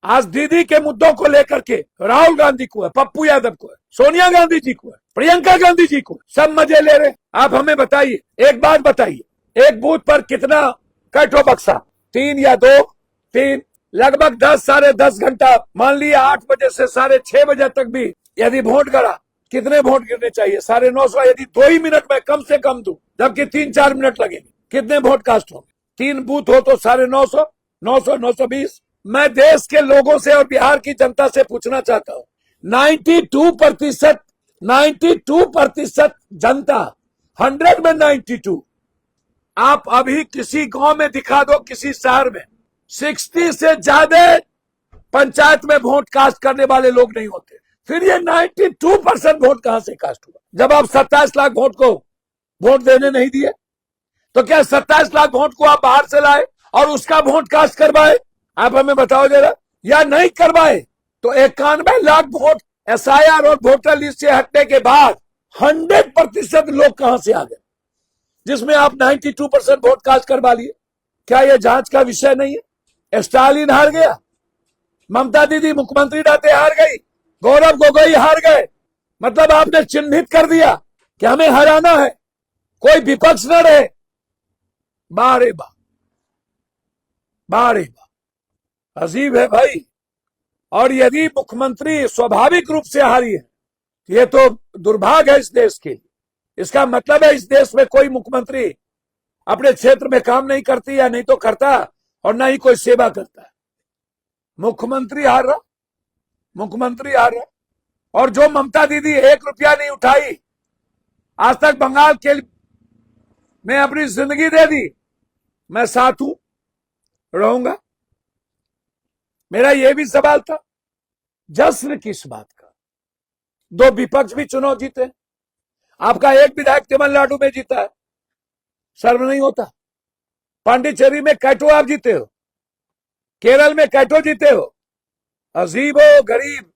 आज दीदी के मुद्दों को लेकर के राहुल गांधी को है, पप्पू यादव को है, सोनिया गांधी जी को है, प्रियंका गांधी जी को, सब मजे ले रहे। आप हमें बताइए, एक बात बताइए, एक बूथ पर कितना कैठो बक्सा? 3 या 2? 3। लगभग 10 साढ़े 10 घंटा, मान लिया 8 बजे से साढ़े 6 बजे तक भी यदि वोट गिरा, कितने वोट गिरने चाहिए? 950। यदि 2 ही मिनट में कम से कम दूं, जबकि 3-4 मिनट लगेंगे, कितने वोट कास्ट होंगे? 3 बूथ हो तो 950, 900, 920। मैं देश के लोगों से और बिहार की जनता से पूछना चाहता हूं, 92% जनता, 100 में 92, आप अभी किसी गांव में दिखा दो, किसी शहर में 60 से ज्यादा पंचायत में वोट कास्ट करने वाले लोग नहीं होते। फिर ये 92% वोट कहां से कास्ट हुआ? जब आप 27 लाख वोट को वोट देने नहीं दिए, तो क्या 27 लाख वोट को आप बाहर से लाए और उसका वोट कास्ट करवाए? आप हमें बताओ जरा, या नहीं करवाए तो 91 लाख वोट SIR और वोटर लिस्ट से हटने के बाद 100% लोग कहां से आ गए, जिसमें आप 92% वोट कास्ट करवा लिए? क्या यह जांच का विषय नहीं है? स्टालिन हार गया, ममता दीदी मुख्यमंत्री रहते हार गई, गौरव गोगोई हार गए, मतलब आपने चिन्हित कर दिया कि हमें हराना है, कोई विपक्ष न रहे। बारे बा, बारे बा, अजीब है भाई। और यदि मुख्यमंत्री स्वाभाविक रूप से हारी है, ये तो दुर्भाग्य है इस देश के लिए। इसका मतलब है इस देश में कोई मुख्यमंत्री अपने क्षेत्र में काम नहीं करती, या नहीं तो करता और ना ही कोई सेवा करता है। मुख्यमंत्री हार रहा, मुख्यमंत्री हार रहा। और जो ममता दीदी 1 रुपया नहीं उठाई, आज तक बंगाल के में अपनी जिंदगी दे दी, मैं साथ हूं, रहूंगा। मेरा यह भी सवाल था, जश्न किस बात का? 2 विपक्ष भी चुनाव जीते, आपका एक विधायक तमिलनाडु में जीता है, शर्म नहीं होता? पांडिचेरी में कैटो आप जीते हो, केरल में कैटो जीते हो। अजीब हो गरीब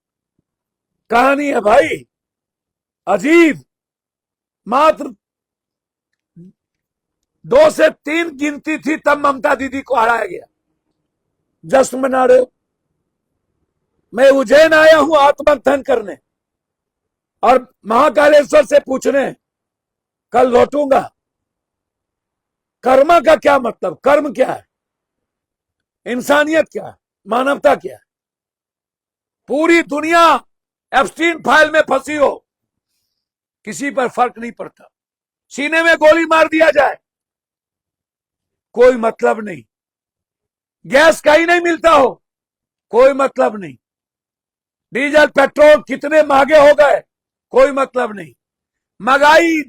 कहानी है भाई, अजीब। मात्र 2 से 3 गिनती थी, तब ममता दीदी को हराया गया। जश्न मना रहे हो? मैं उज्जैन आया हूं आत्ममंथन करने और महाकालेश्वर से पूछने, कल लौटूंगा। कर्म का क्या मतलब? कर्म क्या है? इंसानियत क्या है? मानवता क्या है? पूरी दुनिया एप्स्टीन फाइल में फंसी हो, किसी पर फर्क नहीं पड़ता। सीने में गोली मार दिया जाए, कोई मतलब नहीं। गैस कहीं नहीं मिलता हो, कोई मतलब नहीं। डीजल पेट्रोल कितने महंगे हो गए, कोई मतलब नहीं। महंगाई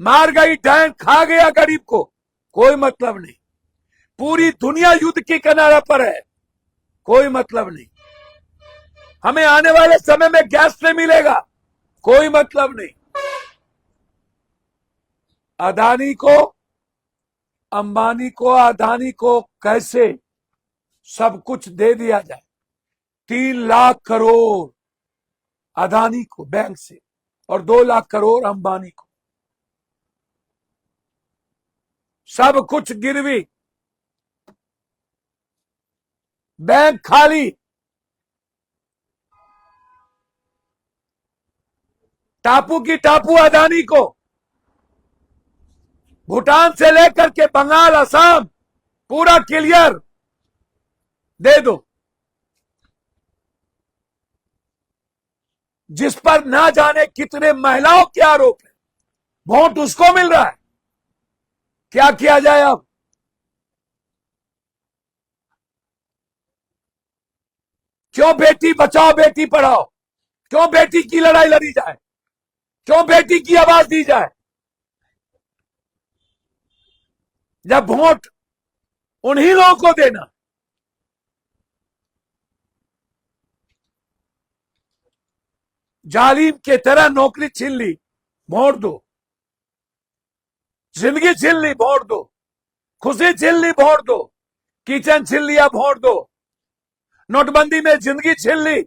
मार गई, डैन खा गया गरीब को, कोई मतलब नहीं। पूरी दुनिया युद्ध की किनारे पर है, कोई मतलब नहीं। हमें आने वाले समय में गैस नहीं मिलेगा, कोई मतलब नहीं। अदानी को, अंबानी को, अदानी को कैसे सब कुछ दे दिया जाए? 3 लाख करोड़ अदानी को बैंक से और 2 लाख करोड़ अंबानी को, सब कुछ गिरवी, बैंक खाली। टापू की टापू अदानी को, भूटान से लेकर के बंगाल, असम पूरा क्लियर दे दो। जिस पर ना जाने कितने महिलाओं के आरोप है, वोट उसको मिल रहा है। क्या किया जाए अब? क्यों बेटी बचाओ बेटी पढ़ाओ? क्यों बेटी की लड़ाई लड़ी जाए? क्यों बेटी की आवाज दी जाए? जब वोट उन्हीं लोगों को देना। जालिम के तरह नौकरी छीन ली, वोट दो। जिंदगी छीन ली, वोट दो। खुशी छीन ली, वोट दो। किचन छीन लिया, वोट दो। नोटबंदी में जिंदगी छीन ली,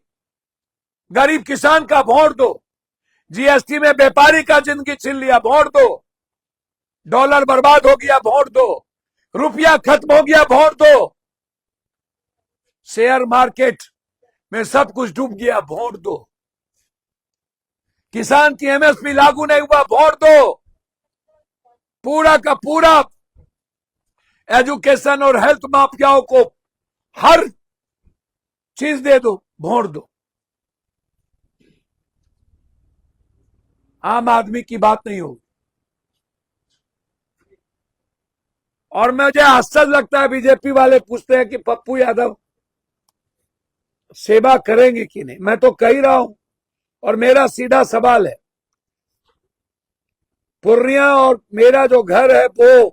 गरीब किसान का वोट दो। GST में व्यापारी का जिंदगी छीन लिया, वोट दो। डॉलर बर्बाद हो गया, वोट दो। रुपया खत्म हो गया, वोट दो। शेयर मार्केट में सब कुछ डूब गया, वोट दो। किसान की एमएसपी लागू नहीं हुआ, वोट दो। पूरा का पूरा एजुकेशन और हेल्थ माफियाओं को हर चीज दे दो, वोट दो। आम आदमी की बात नहीं होगी। और मुझे आश्चर्य लगता है, बीजेपी वाले पूछते हैं कि पप्पू यादव सेवा करेंगे कि नहीं। मैं तो कह ही रहा हूं, और मेरा सीधा सवाल है, पूर्णिया और मेरा जो घर है वो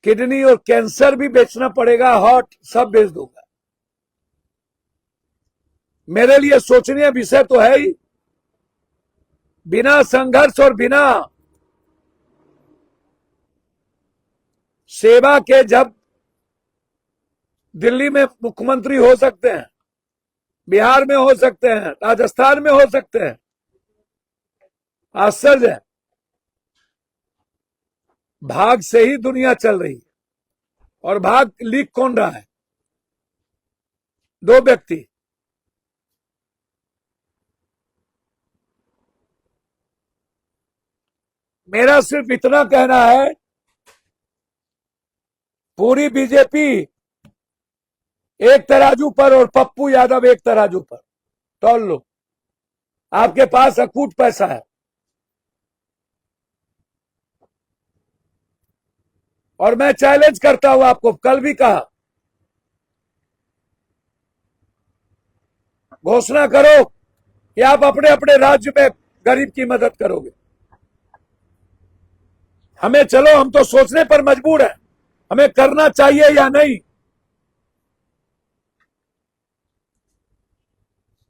किडनी और कैंसर भी बेचना पड़ेगा, हार्ट सब बेच दूंगा। मेरे लिए सोचनीय विषय तो है ही। बिना संघर्ष और बिना सेवा के जब दिल्ली में मुख्यमंत्री हो सकते हैं, बिहार में हो सकते हैं, राजस्थान में हो सकते हैं, आश्चर्य है। भाग से ही दुनिया चल रही है, और भाग लिख कौन रहा है? दो व्यक्ति। मेरा सिर्फ इतना कहना है, पूरी बीजेपी एक तराजू पर और पप्पू यादव एक तराजू पर, तौल लो। आपके पास अकूट पैसा है, और मैं चैलेंज करता हूं आपको, कल भी कहा, घोषणा करो कि आप अपने अपने राज्य में गरीब की मदद करोगे। हमें, चलो हम तो सोचने पर मजबूर हैं, हमें करना चाहिए या नहीं।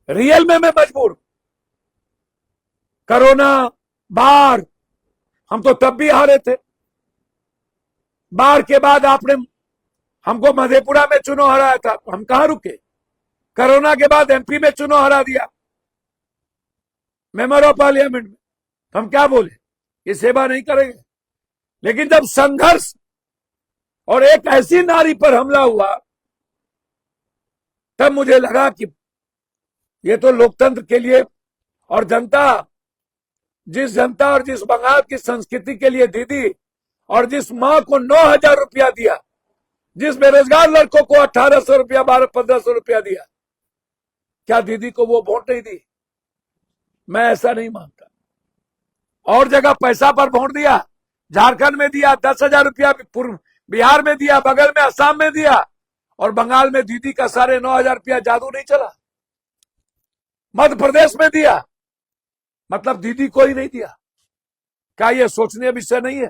रियल में मैं मजबूर। कोरोना, बाढ़, हम तो तब भी हारे थे। बाढ़ के बाद आपने हमको मधेपुरा में चुनाव हराया था, हम कहां रुके। कोरोना के बाद एमपी में चुनाव हरा दिया, मेंबर ऑफ पार्लियामेंट में। हम क्या बोले, ये सेवा नहीं करेंगे। लेकिन जब संघर्ष और एक ऐसी नारी पर हमला हुआ, तब मुझे लगा कि ये तो लोकतंत्र के लिए, और जनता, जिस जनता और जिस बंगाल की संस्कृति के लिए दीदी, और जिस मां को 9,000 रुपया दिया, जिस बेरोजगार लड़कों को 1,800 रुपया, 1,200-1,500 रुपया दिया, क्या दीदी को वो वोट नहीं दी? मैं ऐसा नहीं मानता। और जगह पैसा पर वोट दिया, झारखंड में दिया 10,000 रुपया, बिहार में दिया, बगल में असम में दिया, और बंगाल में दीदी का 9,500 रुपया जादू नहीं चला। मध्य प्रदेश में दिया, मतलब दीदी को ही नहीं दिया। क्या ये सोचनीय विषय नहीं है?